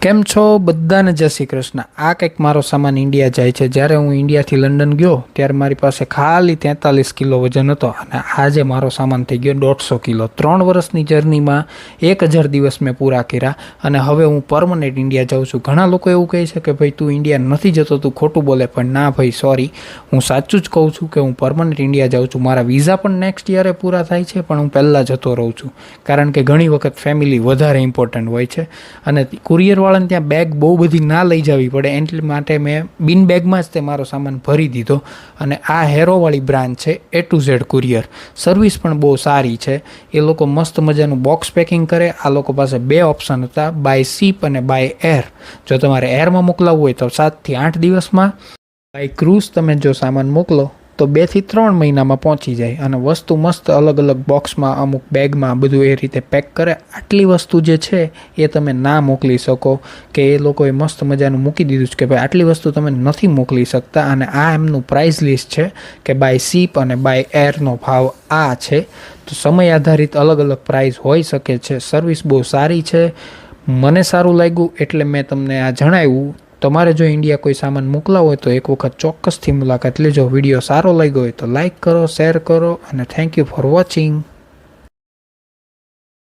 કેમ છો બધાને જય શ્રી કૃષ્ણ। આ કંઈક મારો સામાન ઇન્ડિયા જાય છે। જ્યારે હું ઇન્ડિયાથી લંડન ગયો ત્યારે મારી પાસે ખાલી 43 કિલો વજન હતો અને આજે મારો સામાન થઈ ગયો 150 કિલો। 3 વર્ષની જર્નીમાં 1000 દિવસ મેં પૂરા કર્યા અને હવે હું પરમનન્ટ ઇન્ડિયા જાઉં છું। ઘણા લોકો એવું કહે છે કે ભાઈ તું ઇન્ડિયા નથી જતો, તું ખોટું બોલે, પણ ના ભાઈ સોરી, હું સાચું જ કહું છું કે હું પરમનન્ટ ઇન્ડિયા જાઉં છું। મારા વિઝા પણ નેક્સ્ટ યરે પૂરા થાય છે, પણ હું પહેલાં જતો રહું છું, કારણ કે ઘણી વખત ફેમિલી વધારે ઇમ્પોર્ટન્ટ હોય છે અને કુરિયર વાળાને ત્યાં બેગ બહુ બધી ના લઈ જવી પડે, એટલા માટે મેં બિન બેગમાં જ તે મારો સામાન ભરી દીધો। અને આ હેરોવાળી બ્રાન્ચ છે A to Z courier, service પણ બહુ સારી છે। એ લોકો મસ્ત મજાનું બોક્સ પેકિંગ કરે। આ લોકો પાસે 2 ઓપ્શન હતા, બાય સીપ અને બાય એર। જો તમારે એરમાં મોકલાવવું હોય તો 7 થી 8 દિવસમાં, બાય ક્રૂઝ તમે જો સામાન મોકલો તો 2 થી 3 મહિનામાં પહોંચી જાય। અને વસ્તુ મસ્ત અલગ અલગ બોક્સમાં, અમુક બેગમાં બધું એ રીતે પેક કરે। આટલી વસ્તુ જે છે એ તમે ના મોકલી શકો, કે એ લોકોએ મસ્ત મજાનું મૂકી દીધું છે કે ભાઈ આટલી વસ્તુ તમે નથી મોકલી શકતા। અને આ એમનું પ્રાઇસ લિસ્ટ છે કે બાય સીપ અને બાય એરનો ભાવ આ છે। તો સમય આધારિત અલગ અલગ પ્રાઇસ હોઈ શકે છે। સર્વિસ બહુ સારી છે, મને સારું લાગ્યું એટલે મેં તમને આ જણાવ્યું। તમારે જો ઇન્ડિયા કોઈ સામાન મોકલાવો હોય તો એક વખત ચોક્કસથી મુલાકાત લેજો। વિડીયો સારો લાગ્યો હોય તો લાઇક કરો, શેર કરો અને થેન્ક યુ ફોર વોચિંગ।